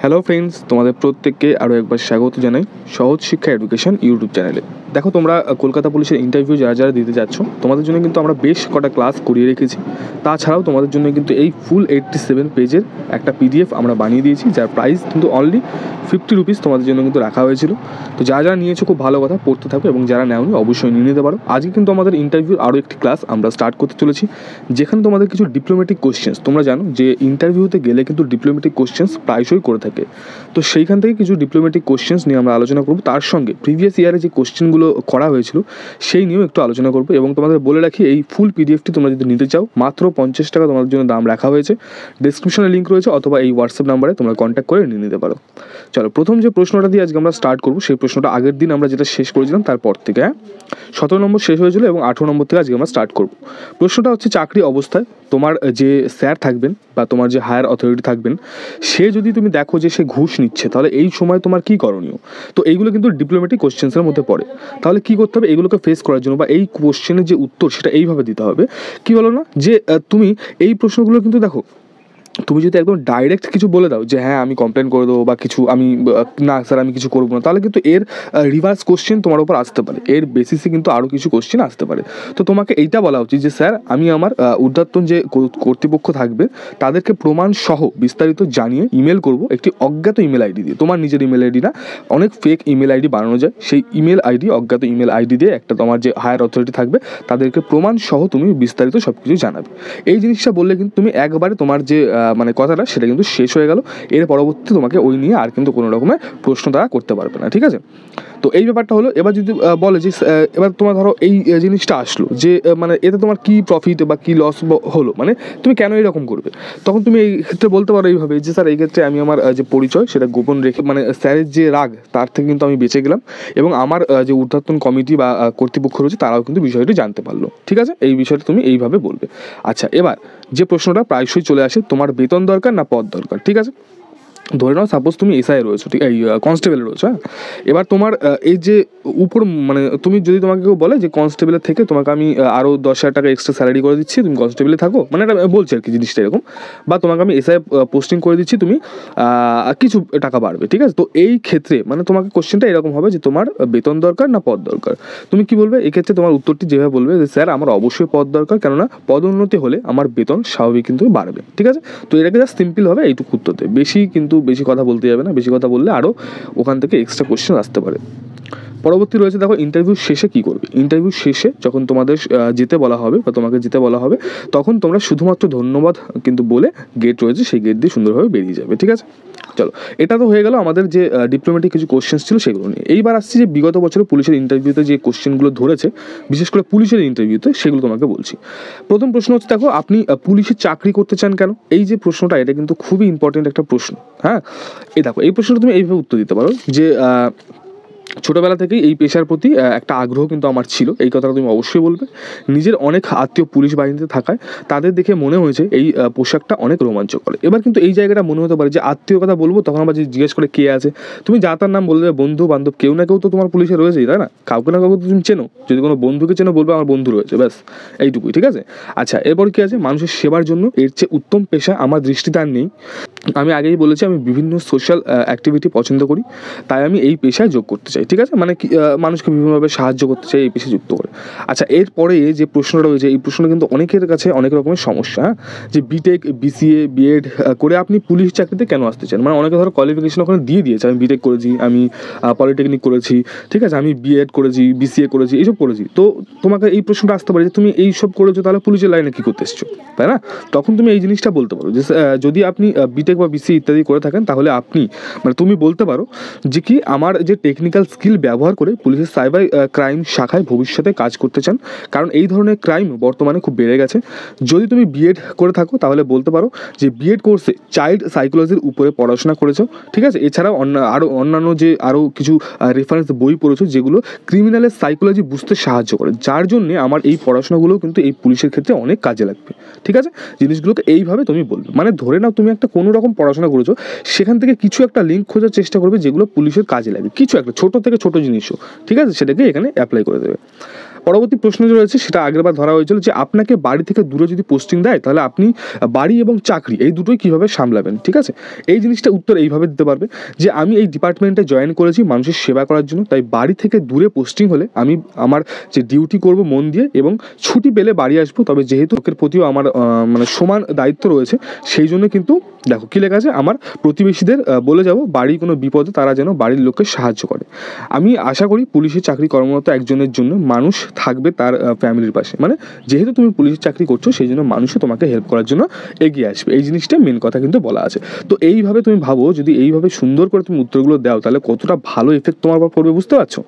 Hello friends, তোমাদের প্রত্যেককে আরও একবার স্বাগত জানাই সহজ শিক্ষা এডুকেশন ইউটিউব চ্যানেলে। দেখো, তোমরা কলকাতা পুলিশের ইন্টারভিউ যারা যারা দিতে যাচ্ছ, তোমাদের জন্য কিন্তু আমরা বেশ কটা ক্লাস করিয়ে রেখেছি। তাছাড়াও তোমাদের জন্য কিন্তু এই ফুল 87 পেজের একটা পিডিএফ আমরা বানিয়ে দিয়েছি, যার প্রাইস কিন্তু অনলি 50 রুপিস তোমাদের জন্য কিন্তু রাখা হয়েছিল। তো যারা যারা নিয়েছো খুব ভালো কথা, পড়তে থাকো, এবং যারা নেওনি অবশ্যই নিয়ে নিতে পারো। আজকে কিন্তু আমাদের ইন্টারভিউর আরও একটি ক্লাস আমরা স্টার্ট করতে চলেছি, যেখানে তোমাদের কিছু ডিপ্লোম্যাটিক কোশ্চেন্স, তোমরা জানো যে ইন্টারভিউতে গেলে কিন্তু ডিপ্লোম্যাটিক কোশ্চেন্স প্রায়শই করে থাকে। তো সেইখান থেকে কিছু ডিপ্লোম্যাটিক কোশ্চেন্স নিয়ে আমরা আলোচনা করব, তার সঙ্গে প্রিভিয়াস ইয়ারে যে কোশ্চেনগুলো করা হয়েছিল সেই নিয়েও একটু আলোচনা করবো। এবং তোমাদের বলে রাখি, এই ফুল পিডিএফটি তোমরা যদি নিতে চাও, মাত্র 50 টাকা তোমাদের জন্য দাম রাখা হয়েছে। ডেসক্রিপশনে লিঙ্ক রয়েছে, অথবা এই হোয়াটসঅ্যাপ নাম্বারে তোমরা কন্ট্যাক্ট করে নিয়ে নিতে পারো। চলো, প্রথম যে প্রশ্নটা দিয়ে আজকে আমরা স্টার্ট করবো, সেই প্রশ্নটা আগের দিন আমরা যেটা শেষ করেছিলাম তারপর থেকে 17 নম্বর শেষ হয়েছিল, এবং 18 নম্বর থেকে আজকে আমরা স্টার্ট করবো। প্রশ্নটা হচ্ছে, চাকরি অবস্থায় তোমার যে স্যার থাকবেন বা তোমার যে হায়ার অথরিটি থাকবেন, সে যদি তুমি দেখো যে সে ঘুষ নিচ্ছে, তাহলে এই সময় তোমার কী করণীয়? তো এইগুলো কিন্তু ডিপ্লোম্যাটিক কোশ্চেন্সের মধ্যে পড়ে। তাহলে কী করতে হবে এগুলোকে ফেস করার জন্য, বা এই কোশ্চেনের যে উত্তর সেটা এইভাবে দিতে হবে। কী বলো না, যে তুমি এই প্রশ্নগুলো কিন্তু দেখো, তুমি যদি একদম ডাইরেক্ট কিছু বলে দাও যে হ্যাঁ আমি কমপ্লেন করে দেবো, বা কিছু আমি না স্যার আমি কিছু করবো না, তাহলে কিন্তু এর রিভার্স কোশ্চেন তোমার উপর আসতে পারে, এর বেসিসে কিন্তু আরও কিছু কোশ্চেন আসতে পারে। তো তোমাকে এইটা বলা উচিত যে স্যার আমি আমার ঊর্ধ্বতন যে কর্তৃপক্ষ থাকবে তাদেরকে প্রমাণ সহ বিস্তারিত জানিয়ে ইমেল করব একটি অজ্ঞাত ইমেল আইডি দিয়ে। তোমার নিজের ইমেল আইডি না, অনেক ফেক ইমেল আইডি বানানো যায়, সেই ইমেল আইডি, অজ্ঞাত ইমেল আইডি দিয়ে একটা তোমার যে হায়ার অথরিটি থাকবে তাদেরকে প্রমাণ সহ তুমি বিস্তারিত সব কিছু জানাবে। এই জিনিসটা বললে কিন্তু তুমি একবারে তোমার যে মানে কথাটা সেটা কিন্তু শেষ হয়ে গেল। এর পরবর্তী তোমাকে ওই নিয়ে আর কিন্তু কোনো রকমের প্রশ্ন তারা করতে পারবে না, ঠিক আছে? তো এই ব্যাপারটা হলো। এবার যদি বলে যে এবার তোমার ধরো এই জিনিসটা আসলো যে মানে এতে তোমার কী প্রফিট বা কী লস হলো, মানে তুমি কেন এরকম করবে, তখন তুমি এই ক্ষেত্রে বলতে পারো এইভাবে যে স্যার এই ক্ষেত্রে আমি আমার যে পরিচয় সেটা গোপন রেখে, মানে স্যারের যে রাগ তার থেকে কিন্তু আমি বেঁচে গেলাম, এবং আমার যে ঊর্ধ্বতন কমিটি বা কর্তৃপক্ষ রয়েছে তারাও কিন্তু বিষয়টি জানতে পারলো, ঠিক আছে? এই বিষয়টা তুমি এইভাবে বলবে। আচ্ছা, এবার যে প্রশ্নটা প্রায়শই চলে আসে, তোমার বেতন দরকার না পদ দরকার, ঠিক আছে? ধরে নাও সাপোজ তুমি এসআই রয়েছো, ঠিক এই কনস্টেবলে রয়েছো, হ্যাঁ। এবার তোমার এই যে উপর, মানে তুমি যদি তোমাকে কেউ বলে যে কনস্টেবলের থেকে তোমাকে আমি আরও 10,000 টাকা এক্সট্রা স্যালারি করে দিচ্ছি, তুমি কনস্টেবলে থাকো, মানে এটা বলছে আর কি জিনিসটা এরকম, বা তোমাকে আমি এসআই পোস্টিং করে দিচ্ছি, তুমি কিছু টাকা বাড়বে, ঠিক আছে? তো এই ক্ষেত্রে মানে তোমাকে কোশ্চেনটা এরকম হবে যে তোমার বেতন দরকার না পদ দরকার। তুমি কি বলবে এক্ষেত্রে? তোমার উত্তরটি যেভাবে বলবে যে স্যার আমার অবশ্যই পদ দরকার, কেননা পদোন্নতি হলে আমার বেতন স্বাভাবিক কিন্তু বাড়বে, ঠিক আছে? তো এটাকে জাস্ট সিম্পল হবে এইটুকু উত্তরতে, বেশি কথা বলতে যাবে না, বেশি কথা বললে আরও ওখান থেকে এক্সট্রা কোশ্চেন আসতে পারে। পরবর্তী রয়েছে, দেখো ইন্টারভিউ শেষে কী করবে। ইন্টারভিউ শেষে যখন তোমাদের যেতে বলা হবে বা তোমাকে যেতে বলা হবে, তখন তোমরা শুধুমাত্র ধন্যবাদ কিন্তু বলে গেট রয়েছে সেই গেট দিয়ে সুন্দরভাবে বেরিয়ে যাবে, ঠিক আছে? চলো, এটা তো হয়ে গেল আমাদের যে ডিপ্লোম্যাটিক কিছু কোশ্চেন্স ছিল সেগুলো নিয়ে। এইবার আসছি যে বিগত বছরে পুলিশের ইন্টারভিউতে যে কোশ্চেনগুলো ধরেছে, বিশেষ করে পুলিশের ইন্টারভিউতে, সেগুলো তোমাকে বলছি। প্রথম প্রশ্ন হচ্ছে, দেখো আপনি পুলিশে চাকরি করতে চান কেন? এই যে প্রশ্নটা, এটা কিন্তু খুবই ইম্পর্টেন্ট একটা প্রশ্ন, হ্যাঁ। এই দেখো, এই প্রশ্নটা তুমি এইভাবে উত্তর দিতে পারো যে ছোটোবেলা থেকেই এই পেশার প্রতি একটা আগ্রহ কিন্তু আমার ছিল, এই কথাটা তুমি অবশ্যই বলবে। নিজের অনেক আত্মীয় পুলিশ বাহিনীতে থাকায় তাদের দেখে মনে হয়েছে এই পোশাকটা অনেক রোমাঞ্চকর। এবার কিন্তু এই জায়গাটা মনে হতে পারে যে আত্মীয় কথা বলবো, তখন আবার যে জিজ্ঞেস করে কে আছে, তুমি যা তার নাম বলবে, বন্ধু বান্ধব কেউ না কেউ তো তোমার পুলিশে রয়েছেই, তাই না? কাউকে না কাউকে তুমি চেনো, যদি কোনো বন্ধুকে চেনো বলবে আমার বন্ধু রয়েছে, ব্যাস এইটুকুই, ঠিক আছে? আচ্ছা, এরপর কি আছে, মানুষের সেবার জন্য এর চেয়ে উত্তম পেশা আমার দৃষ্টিতে আর নেই। আমি আগেই বলেছি আমি বিভিন্ন সোশ্যাল অ্যাক্টিভিটি পছন্দ করি, তাই আমি এই পেশায় যোগ করতে চাই, ঠিক আছে? মানে মানুষকে বিভিন্নভাবে সাহায্য করতে চাই, এই পেশায় যুক্ত করে। আচ্ছা, এরপরে যে প্রশ্নটা রয়েছে, এই প্রশ্নটা কিন্তু অনেকের কাছে অনেক রকমের সমস্যা, হ্যাঁ। যে বিটেক, বিসিএ, বিএড করে আপনি পুলিশ চাকরিতে কেন আসতে চান? মানে অনেকে ধরো কোয়ালিফিকেশন ওখানে দিয়ে দিয়েছে, আমি বিটেক করেছি, আমি পলিটেকনিক করেছি, ঠিক আছে, আমি বিএড করেছি, বিসিএ করেছি, এইসব করেছি। তো তোমাকে এই প্রশ্নটা আসতে পারে যে তুমি এই সব করেছো, তাহলে পুলিশের লাইনে কী করতে এসছো, তাই না? তখন তুমি এই জিনিসটা বলতে পারো যে যদি আপনি বিটেক বা বিসিএ ইত্যাদি করে থাকেন, তাহলে আপনি মানে তুমি বলতে পারো যে কি আমার যে টেকনিক্যাল স্কিল ব্যবহার করে পুলিশের সাইবার ক্রাইম শাখায় ভবিষ্যতে কাজ করতে চান, কারণ এই ধরনের ক্রাইম বর্তমানে খুব বেড়ে গেছে। যদি তুমি বিএড করে থাকো, তাহলে বলতে পারো যে বিএড কোর্সে চাইল্ড সাইকোলজির উপরে পড়াশোনা করেছো, ঠিক আছে? এছাড়াও অন্যান্য যে আরও কিছু রেফারেন্স বই পড়েছো যেগুলো ক্রিমিনালের সাইকোলজি বুঝতে সাহায্য করে, যার জন্যে আমার এই পড়াশোনাগুলো কিন্তু এই পুলিশের ক্ষেত্রে অনেক কাজে লাগবে, ঠিক আছে? জিনিসগুলোকে এইভাবে তুমি বলবে। মানে ধরে নাও তুমি একটা কোনো রকম পড়াশোনা করেছো, সেখান থেকে কিছু একটা লিঙ্ক খোঁজার চেষ্টা করবে যেগুলো পুলিশের কাজে লাগে, কিছু একটা ছোটো থেকে ছোটো জিনিসও, ঠিক আছে? সেটাকে এখানে অ্যাপ্লাই করে দেবে। পরবর্তী প্রশ্ন যে রয়েছে সেটা আগেরবার ধরা হয়েছিল যে আপনাকে বাড়ি থেকে দূরে যদি পোস্টিং দেয় তাহলে আপনি বাড়ি এবং চাকরি এই দুটোই কীভাবে সামলাবেন, ঠিক আছে। এই জিনিসটা উত্তর এইভাবে দিতে পারবে যে আমি এই ডিপার্টমেন্টে জয়েন করেছি মানুষের সেবা করার জন্য, তাই বাড়ি থেকে দূরে পোস্টিং হলে আমি আমার যে ডিউটি করব মন দিয়ে এবং ছুটি পেলে বাড়ি আসবো, তবে যেহেতু লোকের প্রতিও আমার মানে সমান দায়িত্ব রয়েছে সেই জন্য কিন্তু দেখো কী লেখা আছে, আমার প্রতিবেশীদের বলে যাব বাড়ির কোনো বিপদে তারা যেন বাড়ির লোককে সাহায্য করে। আমি আশা করি পুলিশের চাকরি কর্মরত একজনের জন্য মানুষ থাকবে তার ফ্যামিলির পাশে, মানে যেহেতু তুমি পুলিশের চাকরি করছো সেই জন্য মানুষও তোমাকে হেল্প করার জন্য এগিয়ে আসবে, এই জিনিসটা মেন কথা কিন্তু বলা আছে। তো এইভাবে তুমি ভাবো যদি এইভাবে সুন্দর করে তুমি উত্তরগুলো দাও তাহলে কতটা ভালো এফেক্ট তোমার উপর পড়বে, বুঝতে পারছো।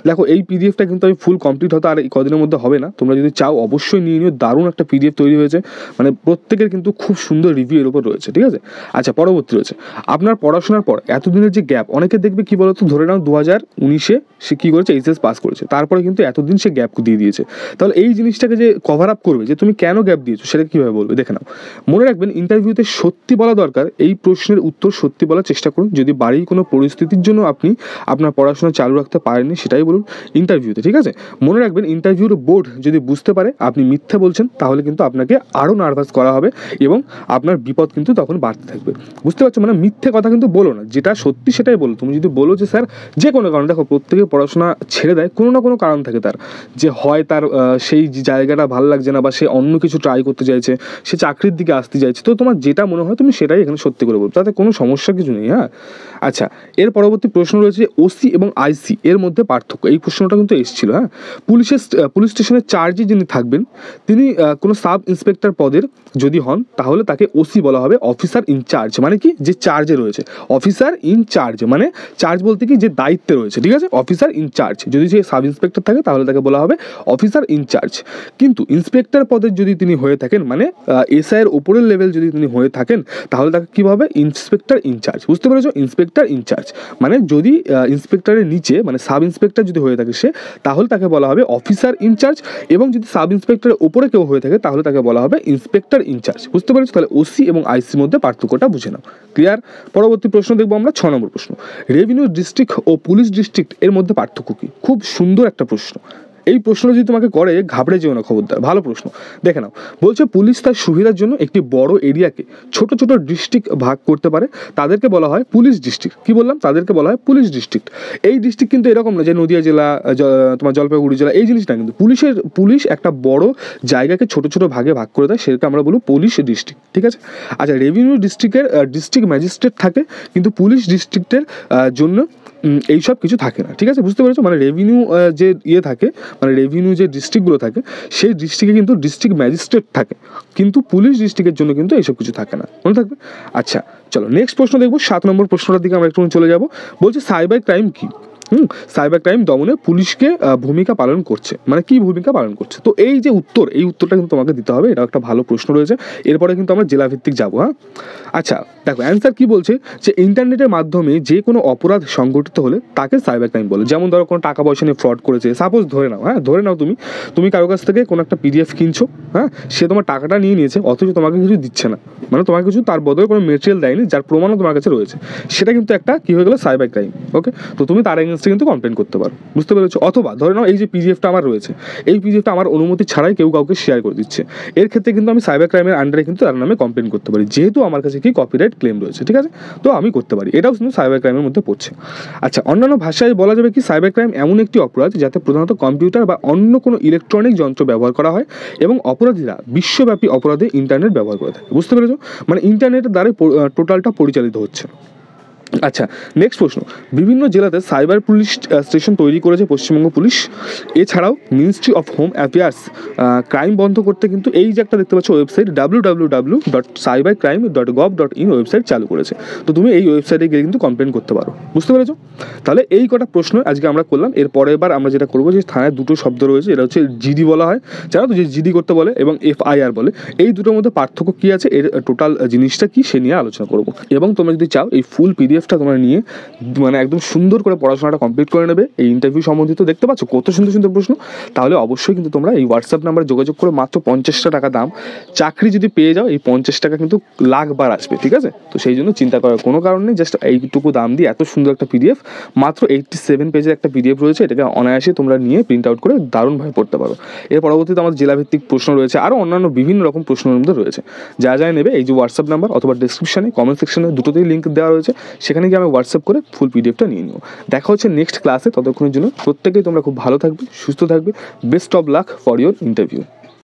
দেখো এই পিডিএফটা কিন্তু আমি ফুল কমপ্লিট হতে আর এই কদিনের মধ্যে হবে না, তোমরা যদি চাও অবশ্যই নিয়ে নিও, দারুণ একটা পিডিএফ তৈরি হয়েছে, মানে প্রত্যেকের কিন্তু খুব সুন্দর রিভিউ এর উপর রয়েছে, ঠিক আছে। আচ্ছা পরবর্তী রয়েছে আপনার পড়াশোনার পর এতদিনের যে গ্যাপ, অনেকে দেখবে কি বলতো, ধরে নাও 2019-এ সে কী করেছে এইচএস পাস করেছে, তারপরে কিন্তু এতদিন সে গ্যাপ দিয়ে দিয়েছে, তাহলে এই জিনিসটাকে যে কভার আপ করবে যে তুমি কেন গ্যাপ দিয়েছো সেটা কীভাবে বলবে দেখে নাও। মনে রাখবেন ইন্টারভিউতে সত্যি বলা দরকার, এই প্রশ্নের উত্তর সত্যি বলার চেষ্টা করুন। যদি বাড়ির কোনো পরিস্থিতির জন্য আপনি আপনার পড়াশোনা চালু রাখতে পারেননি সেটাই বলুন ইন্টারভিউতে, ঠিক আছে। মনে রাখবেন ইন্টারভিউর বোর্ড যদি বুঝতে পারে আপনি মিথ্যে বলছেন তাহলে কিন্তু আপনাকে আরও নার্ভাস করা হবে এবং আপনার বিপদ কিন্তু তখন বাড়তে থাকবে, বুঝতে পারছো। মানে মিথ্যে কথা কিন্তু বলো না, যেটা সত্যি সেটাই বলো। তুমি যদি বলো যে স্যার যে কোনো কারণে, দেখো প্রত্যেকে পড়াশোনা ছেড়ে দেয় কোনো না কোনো কারণ থাকে তার, যে হয় তার সেই জায়গাটা ভালো লাগছে না বা সে অন্য কিছু ট্রাই করতে চাইছে, সে চাকরির দিকে আসতে চাইছে, তো তোমার যেটা মনে হয় তুমি সেটাই এখানে সত্যি করে বলো, তাতে কোনো সমস্যা কিছু নেই, হ্যাঁ। আচ্ছা এর পরবর্তী প্রশ্ন রয়েছে ওসি এবং আইসি এর মধ্যে পার্থক্য, এই প্রশ্নটা কিন্তু এসেছিল, হ্যাঁ। পুলিশ স্টেশনের চার্জে যিনি থাকবেন তিনি কোনো সাব ইন্সপেক্টর পদের যদি হন তাহলে তাকে ওসি বলা হবে, অফিসার ইনচার্জ, মানে কি যে চার্জে রয়েছে, অফিসার ইনচার্জ মানে চার্জ বলতে কি যে দায়িত্বে রয়েছে, ঠিক আছে, অফিসার ইনচার্জ। যদি সে সাব ইন্সপেক্টর থাকে তাহলে তাকে বলা হবে অফিসার ইনচার্জ। কিন্তু ইন্সপেক্টর পদের যদি তিনি হয়ে থাকেন, মানে এসআইয়ের ওপরের লেভেল যদি তিনি হয়ে থাকেন তাহলে তাকে কী হবে, ইন্সপেক্টর ইনচার্জ, বুঝতে পেরেছো, ইন্সপেক্টর ইনচার্জ। মানে যদি ইন্সপেক্টরের নিচে মানে সাব ইন্সপেক্টর যদি হয়ে থাকে সে, তাহলে তাকে বলা হবে অফিসার ইনচার্জ, এবং যদি সাব ইন্সপেক্টরের ওপরে কেউ হয়ে থাকে তাহলে তাকে বলা হবে ইন্সপেক্টর ইনচার্জ, বুঝতে পেরেছো। তাহলে ওসি এবং আইসির মধ্যে পার্থক্যটা বুঝে নাও, ক্লিয়ার। পরবর্তী প্রশ্ন দেখবো আমরা 6 নম্বর প্রশ্ন, রেভিনিউ ডিস্ট্রিক্ট ও পুলিশ ডিস্ট্রিক্ট এর মধ্যে পার্থক্য কী। খুব সুন্দর একটা প্রশ্ন, এই প্রশ্ন যদি তোমাকে করে ঘাবড়ে যেও না, খবরদার, ভালো প্রশ্ন। দেখে নাও, বলছে পুলিশ তার সুবিধার জন্য একটি বড় এরিয়াকে ছোট ছোট ডিস্ট্রিক্ট ভাগ করতে পারে, তাদেরকে বলা হয় পুলিশ ডিস্ট্রিক্ট। কি বললাম, তাদেরকে বলা হয় পুলিশ ডিস্ট্রিক্ট। এই ডিস্ট্রিক্ট কিন্তু এরকম না যে নদিয়া জেলা, তোমার জলপাইগুড়ি জেলা, এই জিনিসটা কিন্তু পুলিশ একটা বড় জায়গাকে ছোট ছোট ভাগে ভাগ করে দেয়, সেটাকে আমরা বলবো পুলিশ ডিস্ট্রিক্ট, ঠিক আছে। আচ্ছা রেভিনিউ ডিস্ট্রিক্টের ডিস্ট্রিক্ট ম্যাজিস্ট্রেট থাকে, কিন্তু পুলিশ ডিস্ট্রিক্টের জন্য এইসব কিছু থাকে না, ঠিক আছে, বুঝতে পেরেছো। মানে রেভিনিউ যে থাকে, মানে রেভিনিউ যে ডিস্ট্রিক্টগুলো থাকে সেই ডিস্ট্রিক্টে কিন্তু ডিস্ট্রিক্ট ম্যাজিস্ট্রেট থাকে, কিন্তু পুলিশ ডিস্ট্রিক্টের জন্য কিন্তু এইসব কিছু থাকে না, মনে থাকবে। আচ্ছা চলো নেক্সট প্রশ্ন দেখবো, 7 নম্বর প্রশ্নটার দিকে আমরা একটু চলে যাব। বলছে সাইবার ক্রাইম কি। সাইবার ক্রাইম দমনে পুলিশকে ভূমিকা পালন করছে, মানে কি ভূমিকা পালন করছে। তো এই যে এই উত্তরটা কিন্তু তোমাকে দিতে হবে, এটা একটা ভালো প্রশ্ন রয়েছে। এরপরে কিন্তু আমরা জেলাভিত্তিক যাবো, হ্যাঁ। আচ্ছা দেখো অ্যান্সার কি বলছে, যে ইন্টারনেটের মাধ্যমে যে কোনো অপরাধ সংগঠিত হলে তাকে সাইবার ক্রাইম বলে। যেমন ধরো কোনো টাকা পয়সা নিয়ে ফ্রড করেছে, সাপোজ ধরে নাও, হ্যাঁ ধরে নাও তুমি কারো কাছ থেকে কোনো একটা পিডিএফ কিনছো, হ্যাঁ, সে তোমার টাকাটা নিয়ে নিয়েছে অথচ তোমাকে কিছু দিচ্ছে না, মানে তোমাকে কিছু তার বদলে কোনো মেটেরিয়াল দেয়নি যার প্রমাণও তোমার কাছে রয়েছে, সেটা কিন্তু একটা কি হয়ে গেলো, সাইবার ক্রাইম। ওকে, তো তুমি তার এগেইনস্টে কিন্তু কমপ্লেন করতে পারো, বুঝতে পেরেছো। অথবা ধরে নাও এই যে পিডিএফটা আমার রয়েছে, এই পিডিএফটা আমার অনুমতি ছাড়াই কেউ কাউকে শেয়ার করে দিচ্ছে, এর ক্ষেত্রে কিন্তু আমি সাইবার ক্রাইমের আন্ডারে কিন্তু তার নামে কমপ্লেন করতে পারি, যেহেতু আমার কাছে কি কপিরাইট ক্লেম রয়েছে, ঠিক আছে, তো আমি করতে পারি, এটাও কিন্তু সাইবার ক্রাইমের মধ্যে পড়ছে। আচ্ছা অন্যান্য ভাষায় বলা যাবে কি, সাইবার ক্রাইম এমন একটি অপরাধ যাতে প্রধানত কম্পিউটার বা অন্য কোনো ইলেকট্রনিক যন্ত্র ব্যবহার করা হয় এবং অপরাধীরা বিশ্বব্যাপী অপরাধে ইন্টারনেট ব্যবহার করে থাকে, বুঝতে পেরেছো, মানে ইন্টারনেটের দ্বারাই টোটালটা পরিচালিত হচ্ছে। আচ্ছা নেক্সট প্রশ্ন, বিভিন্ন জেলাতে সাইবার পুলিশ স্টেশন তৈরি করেছে পশ্চিমবঙ্গ পুলিশ, এছাড়াও ministry of home affairs crime বন্ধ করতে কিন্তু এই যে একটা দেখতে পাচ্ছ ওয়েবসাইট www.cybercrime.gov.in ওয়েবসাইট চালু করেছে, তো তুমি এই ওয়েবসাইটে গিয়ে কিন্তু কমপ্লেন করতে পারো, বুঝতে পেরেছো। তাহলে এই কটা প্রশ্ন আজকে আমরা করলাম। এর পরের বার আমরা যেটা করবো, যে থানায় দুটো শব্দ রয়েছে, এটা হচ্ছে জিডি বলা হয়, জানো তো, যে জিডি করতে বলে এবং FIR বলে, এই দুটোর মধ্যে পার্থক্য কী আছে, এর টোটাল জিনিসটা কি সে নিয়ে আলোচনা করবো। এবং তোমরা যদি চাও এই ফুল পিডিএফ পিডিএফটা তোমরা নিয়ে মানে একদম সুন্দর করে পড়াশোনাটা কমপ্লিট করে নেবে। এই ইন্টারভিউ সম্বন্ধিত দেখতে পাচ্ছ কত সুন্দর সুন্দর প্রশ্ন। তাহলে অবশ্যই কিন্তু তোমরা এই হোয়াটসঅ্যাপ নাম্বারে যোগাযোগ করে মাত্র 50 টাকা দাম, চাকরি যদি পেয়ে যাও এই 50 টাকা কিন্তু লাখবার আসবে, ঠিক আছে? তো সেই জন্য চিন্তা করার কোনো কারণ নেই, জাস্ট এইটুকু দাম দিয়ে এত সুন্দর একটা পিডিএফ, মাত্র 87 পেজের একটা পিডিএফ রয়েছে, এটাকে অনায়াসে তোমরা নিয়ে প্রিন্ট আউট করে দারুণভাবে পড়তে পারো। এর পরবর্তীতে আমাদের জেলাভিত্তিক প্রশ্ন রয়েছে, আরও অন্যান্য বিভিন্ন রকম প্রশ্নের মধ্যে রয়েছে। যা নেবে এই যে হোয়াটসঅ্যাপ নাম্বার অথবা ডিসক্রিপশনে কমেন্ট সেকশনে দুটোতেই লিঙ্ক দেওয়া রয়েছে, সেখানে গিয়ে আমি হোয়াটসঅ্যাপ করে ফুল পিডিএফটা নিয়ে নিও। দেখা হচ্ছে নেক্সট ক্লাসে, ততক্ষণের জন্য প্রত্যেকেই তোমরা খুব ভালো থাকবে, সুস্থ থাকবে। Best of luck for your interview.